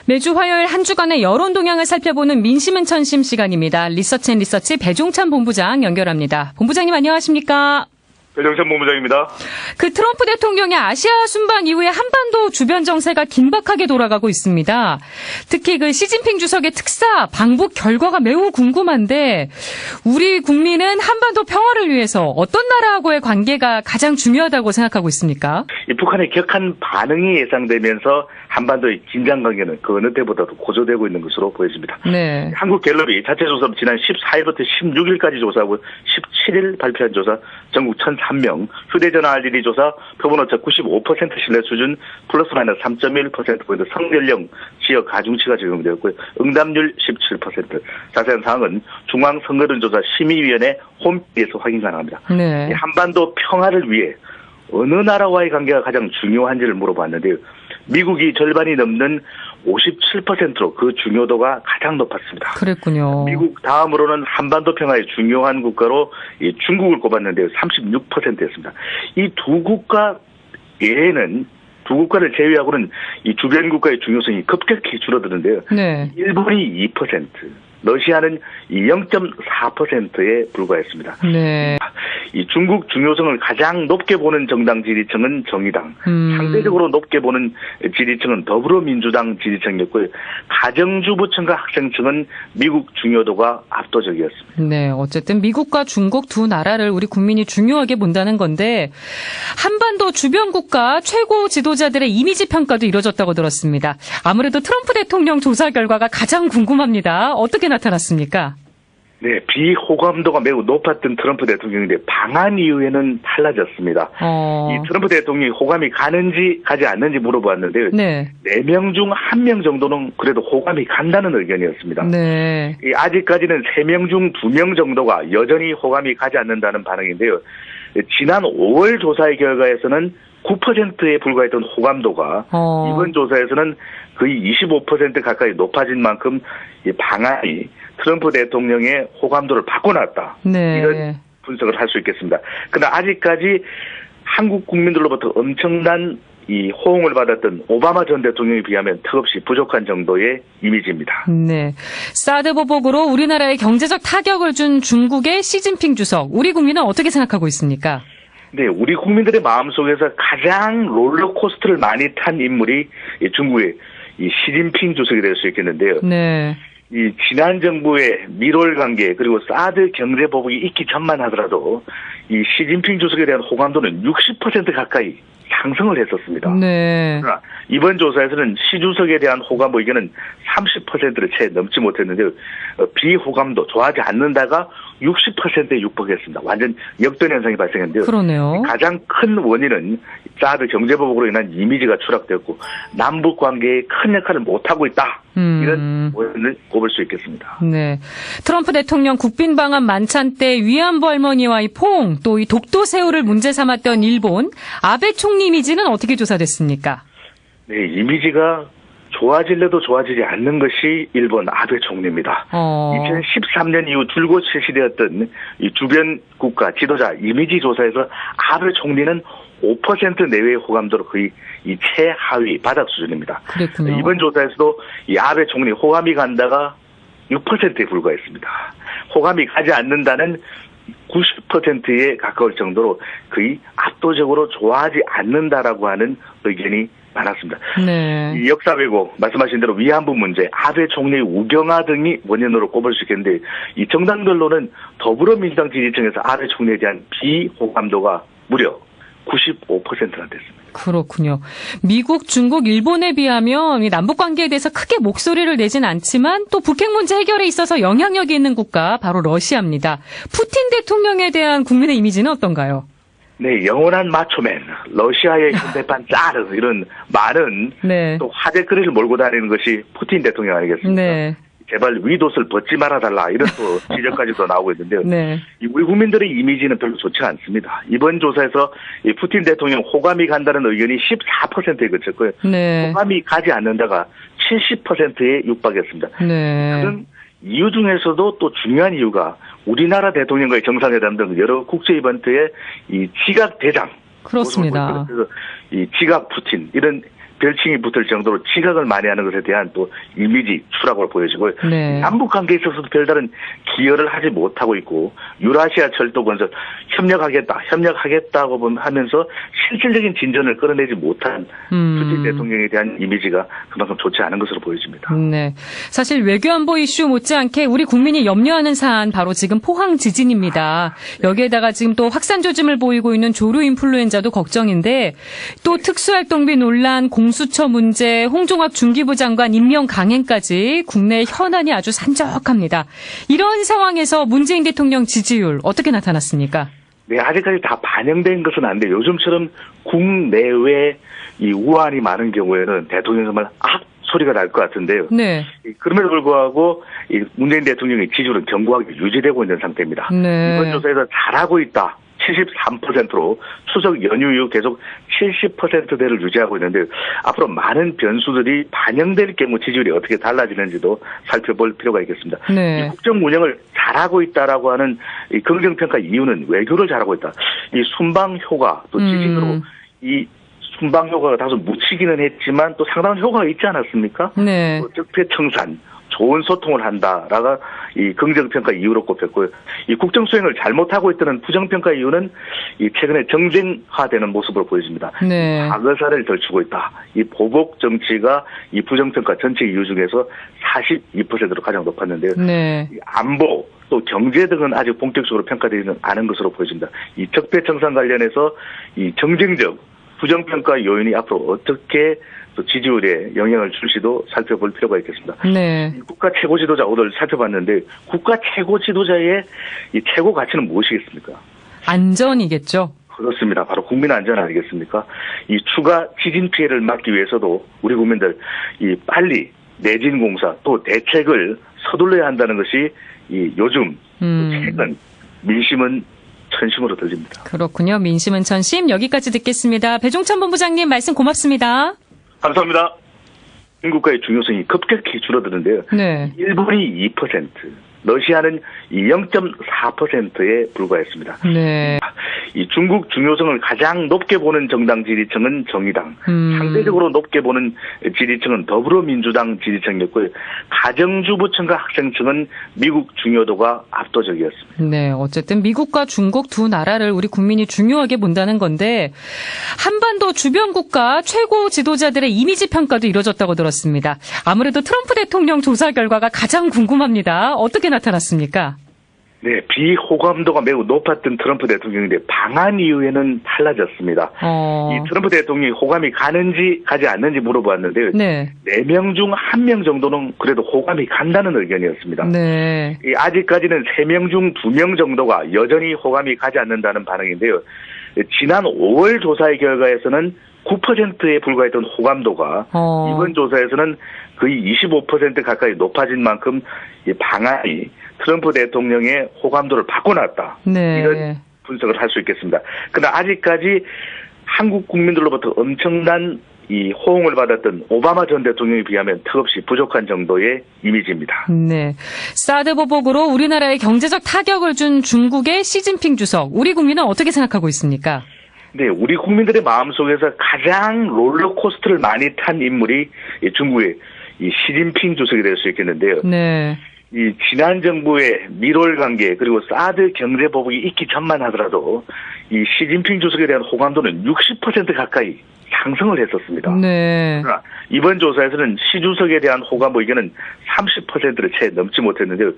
매주 화요일 한 주간의 여론 동향을 살펴보는 민심은 천심 시간입니다. 리서치앤리서치 배종찬 본부장 연결합니다. 본부장님 안녕하십니까? 배종찬 본부장입니다. 트럼프 대통령의 아시아 순방 이후에 한반도 주변 정세가 긴박하게 돌아가고 있습니다. 특히 시진핑 주석의 특사 방북 결과가 매우 궁금한데 우리 국민은 한반도 평화를 위해서 어떤 나라하고의 관계가 가장 중요하다고 생각하고 있습니까? 북한의 격한 반응이 예상되면서 한반도의 긴장 관계는 그 어느 때보다도 고조되고 있는 것으로 보여집니다. 네. 한국갤럽이 자체 조사 지난 14일부터 16일까지 조사하고 17일 발표한 조사 전국 1,003명 휴대전화 RDD 조사 표본오차 95% 신뢰 수준 플러스 마이너스 3.1%포인트 성연령 지역 가중치가 적용되었고요. 응답률 17%. 자세한 사항은 중앙선거론조사 심의위원회 홈페이지에서 확인 가능합니다. 네. 한반도 평화를 위해 어느 나라와의 관계가 가장 중요한지를 물어봤는데요. 미국이 절반이 넘는 57%로 그 중요도가 가장 높았습니다. 그랬군요. 미국 다음으로는 한반도 평화의 중요한 국가로 중국을 꼽았는데요. 36%였습니다. 이 두 국가 외에는 두 국가를 제외하고는 이 주변 국가의 중요성이 급격히 줄어드는데요. 네. 일본이 2%, 러시아는 0.4%에 불과했습니다. 네. 이 중국 중요성을 가장 높게 보는 정당 지지층은 정의당, 상대적으로 높게 보는 지지층은 더불어민주당 지지층이었고요. 가정주부층과 학생층은 미국 중요도가 압도적이었습니다. 네, 어쨌든 미국과 중국 두 나라를 우리 국민이 중요하게 본다는 건데 한반도 주변 국가 최고 지도자들의 이미지 평가도 이뤄졌다고 들었습니다. 아무래도 트럼프 대통령 조사 결과가 가장 궁금합니다. 어떻게 나타났습니까? 네, 비호감도가 매우 높았던 트럼프 대통령인데 방한 이후에는 달라졌습니다. 이 트럼프 대통령이 호감이 가는지 가지 않는지 물어보았는데요. 네. 4명 중 1명 정도는 그래도 호감이 간다는 의견이었습니다. 네. 아직까지는 3명 중 2명 정도가 여전히 호감이 가지 않는다는 반응인데요. 지난 5월 조사의 결과에서는 9%에 불과했던 호감도가 이번 조사에서는 거의 25% 가까이 높아진 만큼 이 방안이 트럼프 대통령의 호감도를 바꿔놨다. 네. 이런 분석을 할 수 있겠습니다. 그러나 아직까지 한국 국민들로부터 엄청난 이 호응을 받았던 오바마 전 대통령에 비하면 턱없이 부족한 정도의 이미지입니다. 네. 사드 보복으로 우리나라에 경제적 타격을 준 중국의 시진핑 주석, 우리 국민은 어떻게 생각하고 있습니까? 네, 우리 국민들의 마음속에서 가장 롤러코스터를 많이 탄 인물이 중국의 이 시진핑 주석이 될 수 있겠는데요. 네. 이 지난 정부의 밀월 관계 그리고 사드 경제 보복이 있기 전만 하더라도 이 시진핑 주석에 대한 호감도는 60% 가까이 상승을 했었습니다. 네. 그러나 이번 조사에서는 시 주석에 대한 호감 의견은 30%를 채 넘지 못했는데요. 비호감도 좋아하지 않는다가 60%에 육박했습니다. 완전 역전 현상이 발생했는데요. 그러네요. 가장 큰 원인은 사드 경제보복으로 인한 이미지가 추락되었고 남북 관계에 큰 역할을 못하고 있다. 이런 원인을 꼽을 수 있겠습니다. 네. 트럼프 대통령 국빈 방한 만찬 때 위안부 할머니와의 포옹, 또 이 독도새우를 문제 삼았던 일본, 아베 총리 이미지는 어떻게 조사됐습니까? 네, 이미지가 좋아질래도 좋아지지 않는 것이 일본 아베 총리입니다. 2013년 이후 줄곧 실시되었던 이 주변 국가 지도자 이미지 조사에서 아베 총리는 5% 내외의 호감도로 거의 이 최하위 바닥 수준입니다. 그랬군요. 이번 조사에서도 이 아베 총리 호감이 간다가 6%에 불과했습니다. 호감이 가지 않는다는 90%에 가까울 정도로 거의 압도적으로 좋아하지 않는다라고 하는 의견이 많았습니다. 네. 이 역사 왜곡, 말씀하신 대로 위안부 문제, 아베 총리의 우경화 등이 원인으로 꼽을 수 있겠는데 이 정당별로는 더불어민주당 지지층에서 아베 총리에 대한 비호감도가 무려 95%나 됐습니다. 그렇군요. 미국, 중국, 일본에 비하면 남북관계에 대해서 크게 목소리를 내진 않지만 또 북핵 문제 해결에 있어서 영향력이 있는 국가 바로 러시아입니다. 푸틴 대통령에 대한 국민의 이미지는 어떤가요? 네, 영원한 마초맨, 러시아의 현대판 짜르 이런 많은 네. 또 화제거리를 몰고 다니는 것이 푸틴 대통령 아니겠습니까? 네. 제발 위옷을 벗지 말아달라 이런 또 지적까지도 나오고 있는데요. 네. 우리 국민들의 이미지는 별로 좋지 않습니다. 이번 조사에서 이 푸틴 대통령 호감이 간다는 의견이 14%에 그쳤고요. 네. 호감이 가지 않는다가 70%에 육박했습니다. 네. 그런 이유 중에서도 또 중요한 이유가 우리나라 대통령과의 정상회담 등 여러 국제 이벤트의 이 지각 대장. 그렇습니다. 그래서 이 지각 푸틴 이런 별칭이 붙을 정도로 지각을 많이 하는 것에 대한 또 이미지 추락으로 보여지고 네. 남북 관계에 있어서도 별다른 기여를 하지 못하고 있고 유라시아 철도 건설 협력하겠다고 하면서 실질적인 진전을 끌어내지 못한 푸틴 대통령에 대한 이미지가 그만큼 좋지 않은 것으로 보여집니다. 네. 사실 외교안보 이슈 못지않게 우리 국민이 염려하는 사안 바로 지금 포항 지진입니다. 여기에다가 지금 또 확산 조짐을 보이고 있는 조류 인플루엔자도 걱정인데 또 특수활동비 논란, 공수처 문제, 홍종학 중기부 장관 임명 강행까지 국내 현안이 아주 산적합니다. 이런 상황에서 문재인 대통령 지지율 어떻게 나타났습니까? 네, 아직까지 다 반영된 것은 아닌데 요즘처럼 국내외 이 우환이 많은 경우에는 대통령 정말 소리가 날 것 같은데요. 네. 그럼에도 불구하고 이 문재인 대통령의 지지율은 견고하게 유지되고 있는 상태입니다. 네. 이번 조사에서 잘하고 있다. 73%로 추석 연휴 이후 계속 70%대를 유지하고 있는데 앞으로 많은 변수들이 반영될 경우 지지율이 어떻게 달라지는지도 살펴볼 필요가 있겠습니다. 네. 이 국정 운영을 잘하고 있다라고 하는 이 긍정평가 이유는 외교를 잘하고 있다. 이 순방 효과 또 지진으로 이 순방 효과가 다소 묻히기는 했지만 또 상당한 효과가 있지 않았습니까? 네. 적폐청산, 좋은 소통을 한다라가 이 긍정평가 이유로 꼽혔고요. 이 국정 수행을 잘못하고 있다는 부정평가 이유는 이 최근에 정쟁화되는 모습으로 보여집니다. 네. 과거사를 덜추고 있다. 이 보복 정치가 이 부정평가 전체 이유 중에서 42%로 가장 높았는데요. 네. 이 안보 또 경제 등은 아직 본격적으로 평가되지는 않은 것으로 보여집니다. 이 적폐청산 관련해서 이 정쟁적 부정평가 요인이 앞으로 어떻게 또 지지율에 영향을 줄지도 살펴볼 필요가 있겠습니다. 네. 국가 최고 지도자 오늘 살펴봤는데 국가 최고 지도자의 이 최고 가치는 무엇이겠습니까? 안전이겠죠. 그렇습니다. 바로 국민 안전 아니겠습니까? 이 추가 지진 피해를 막기 위해서도 우리 국민들 이 빨리 내진 공사 또 대책을 서둘러야 한다는 것이 이 요즘 최근 민심은 천심으로 들립니다. 그렇군요. 민심은 천심. 여기까지 듣겠습니다. 배종찬 본부장님 말씀 고맙습니다. 감사합니다. 인국가의 중요성이 급격히 줄어드는데요. 네. 일본이 2%, 러시아는 0.4%에 불과했습니다. 네. 이 중국 중요성을 가장 높게 보는 정당 지지층은 정의당, 상대적으로 높게 보는 지지층은 더불어민주당 지지층이었고요. 가정주부층과 학생층은 미국 중요도가 압도적이었습니다. 네, 어쨌든 미국과 중국 두 나라를 우리 국민이 중요하게 본다는 건데 한반도 주변 국가 최고 지도자들의 이미지 평가도 이뤄졌다고 들었습니다. 아무래도 트럼프 대통령 조사 결과가 가장 궁금합니다. 어떻게 나타났습니까? 네, 비호감도가 매우 높았던 트럼프 대통령인데 방한 이후에는 달라졌습니다. 이 트럼프 대통령이 호감이 가는지 가지 않는지 물어보았는데요. 네. 4명 중 1명 정도는 그래도 호감이 간다는 의견이었습니다. 네. 아직까지는 3명 중 2명 정도가 여전히 호감이 가지 않는다는 반응인데요. 지난 5월 조사의 결과에서는 9%에 불과했던 호감도가 이번 조사에서는 거의 25% 가까이 높아진 만큼 이 방안이 트럼프 대통령의 호감도를 바꿔놨다. 네. 이런 분석을 할 수 있겠습니다. 그러나 아직까지 한국 국민들로부터 엄청난 이 호응을 받았던 오바마 전 대통령에 비하면 턱없이 부족한 정도의 이미지입니다. 네. 사드 보복으로 우리나라에 경제적 타격을 준 중국의 시진핑 주석, 우리 국민은 어떻게 생각하고 있습니까? 네, 우리 국민들의 마음속에서 가장 롤러코스터를 많이 탄 인물이 중국의 이 시진핑 주석이 될 수 있겠는데요. 네. 이 지난 정부의 밀월 관계 그리고 사드 경제 보복이 있기 전만 하더라도 이 시진핑 주석에 대한 호감도는 60% 가까이 상승을 했었습니다. 네. 그러나 이번 조사에서는 시 주석에 대한 호감도 의견은 30%를 채 넘지 못했는데요.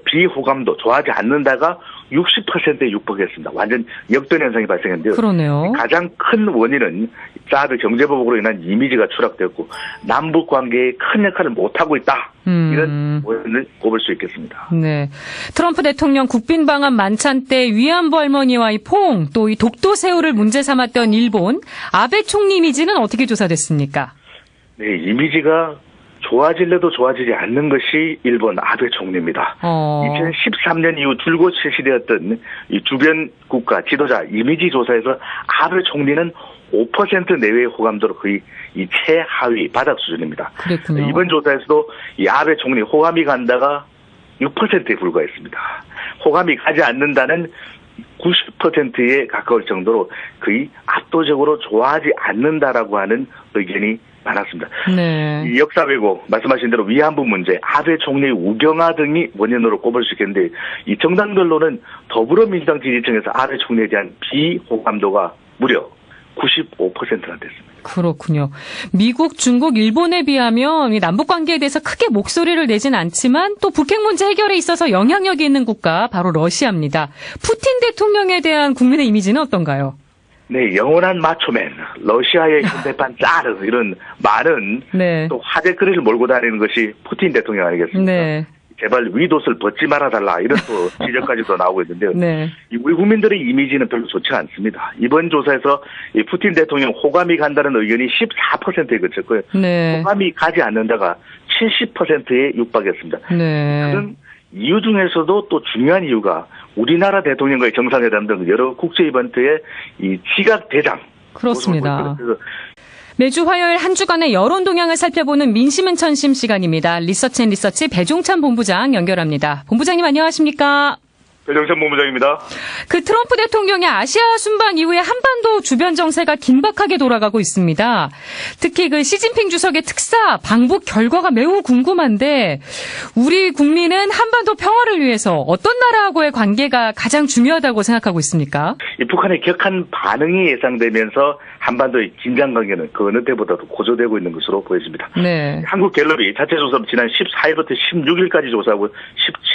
비호감도 좋아하지 않는다가 60%에 육박했습니다. 완전 역전 현상이 발생했는데요. 그러네요. 가장 큰 원인은 사드 경제보복으로 인한 이미지가 추락되었고 남북 관계에 큰 역할을 못하고 있다. 이런 원인을 꼽을 수 있겠습니다. 네. 트럼프 대통령 국빈 방한 만찬 때 위안부 할머니와의 포옹, 또 이 독도 새우를 문제 삼았던 일본, 아베 총리 이미지는 어떻게 조사됐습니까? 네, 이미지가 좋아질래도 좋아지지 않는 것이 일본 아베 총리입니다. 2013년 이후 줄곧 실시되었던 이 주변 국가 지도자 이미지 조사에서 아베 총리는 5% 내외의 호감도로 거의 이 최하위 바닥 수준입니다. 그랬군요. 이번 조사에서도 이 아베 총리 호감이 간다가 6%에 불과했습니다. 호감이 가지 않는다는 90%에 가까울 정도로 거의 압도적으로 좋아하지 않는다라고 하는 의견이 많았습니다. 네. 이 역사 왜곡, 말씀하신 대로 위안부 문제, 아베 총리의 우경화 등이 원인으로 꼽을 수 있겠는데 이 정당별로는 더불어민주당 지지층에서 아베 총리에 대한 비호감도가 무려 95%나 됐습니다. 그렇군요. 미국, 중국, 일본에 비하면 이 남북 관계에 대해서 크게 목소리를 내진 않지만 또 북핵 문제 해결에 있어서 영향력이 있는 국가 바로 러시아입니다. 푸틴 대통령에 대한 국민의 이미지는 어떤가요? 네, 영원한 마초맨, 러시아의 현대판 짜르 이런 많은 네. 또 화제거리를 몰고 다니는 것이 푸틴 대통령 아니겠습니까? 네. 제발 위옷을 벗지 말아달라 이런 또 지적까지도 나오고 있는데요. 네. 우리 국민들의 이미지는 별로 좋지가 않습니다. 이번 조사에서 이 푸틴 대통령 호감이 간다는 의견이 14%에 그쳤고요. 네. 호감이 가지 않는다가 70%에 육박했습니다. 네. 그런 이유 중에서도 또 중요한 이유가 우리나라 대통령과의 정상회담 등 여러 국제 이벤트의 이 지각 대장. 그렇습니다. 매주 화요일 한 주간의 여론 동향을 살펴보는 민심은 천심 시간입니다. 리서치앤리서치 배종찬 본부장 연결합니다. 본부장님 안녕하십니까? 배종찬 본부장입니다. 그 트럼프 대통령의 아시아 순방 이후에 한반도 주변 정세가 긴박하게 돌아가고 있습니다. 특히 그 시진핑 주석의 특사 방북 결과가 매우 궁금한데 우리 국민은 한반도 평화를 위해서 어떤 나라하고의 관계가 가장 중요하다고 생각하고 있습니까? 이 북한의 격한 반응이 예상되면서 한반도의 긴장 관계는 그 어느 때보다도 고조되고 있는 것으로 보여집니다. 네. 한국갤럽이 자체 조사 지난 14일부터 16일까지 조사하고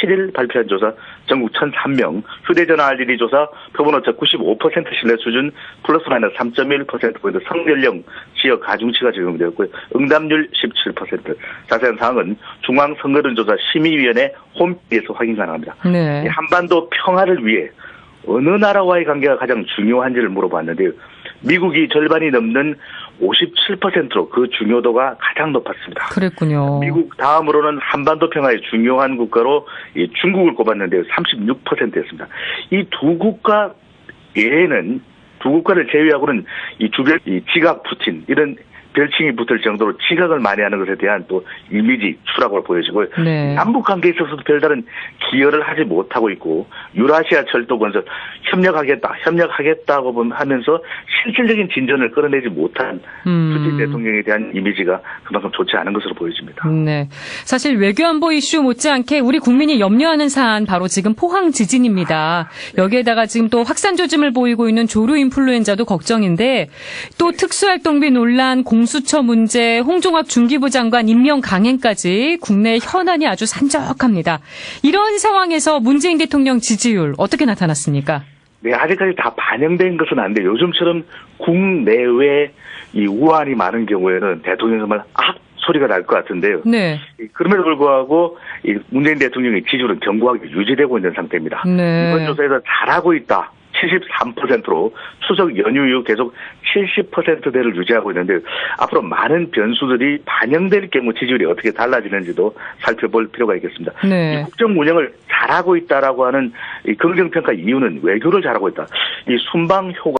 17일 발표한 조사 전국 1,003명 휴대전화 알리리 조사 표본 오차 95% 신뢰 수준 플러스 마이너스 3.1%포인트 성연령 지역 가중치가 적용되었고요. 응답률 17%. 자세한 사항은 중앙선거론조사 심의위원회 홈페이지에서 확인 가능합니다. 네. 한반도 평화를 위해 어느 나라와의 관계가 가장 중요한지를 물어봤는데요. 미국이 절반이 넘는 57%로 그 중요도가 가장 높았습니다. 그랬군요. 미국 다음으로는 한반도 평화의 중요한 국가로 중국을 꼽았는데요. 36%였습니다. 이 두 국가 외에는 두 국가를 제외하고는 이 주변 지각 푸틴 이런 별칭이 붙을 정도로 지각을 많이 하는 것에 대한 또 이미지 추락을 보여지고 네. 남북 관계에 있어서도 별다른 기여를 하지 못하고 있고 유라시아 철도 건설 협력하겠다고 하면서 실질적인 진전을 끌어내지 못한 푸틴 대통령에 대한 이미지가 그만큼 좋지 않은 것으로 보여집니다. 네, 사실 외교안보 이슈 못지않게 우리 국민이 염려하는 사안 바로 지금 포항 지진입니다. 여기에다가 지금 또 확산 조짐을 보이고 있는 조류 인플루엔자도 걱정인데 또 특수활동비 논란 공수처 문제, 홍종학 중기부 장관 임명 강행까지 국내 현안이 아주 산적합니다. 이런 상황에서 문재인 대통령 지지율 어떻게 나타났습니까? 네, 아직까지 다 반영된 것은 아닌데 요즘처럼 국내외 이 우환이 많은 경우에는 대통령 정말 소리가 날 것 같은데요. 네. 그럼에도 불구하고 이 문재인 대통령의 지지율은 견고하게 유지되고 있는 상태입니다. 네. 이번 조사에서 잘하고 있다. 73%로 추석 연휴 이후 계속 70%대를 유지하고 있는데 앞으로 많은 변수들이 반영될 경우 지지율이 어떻게 달라지는지도 살펴볼 필요가 있겠습니다. 네. 이 국정 운영을 잘하고 있다라고 하는 이 긍정평가 이유는 외교를 잘하고 있다. 이 순방 효과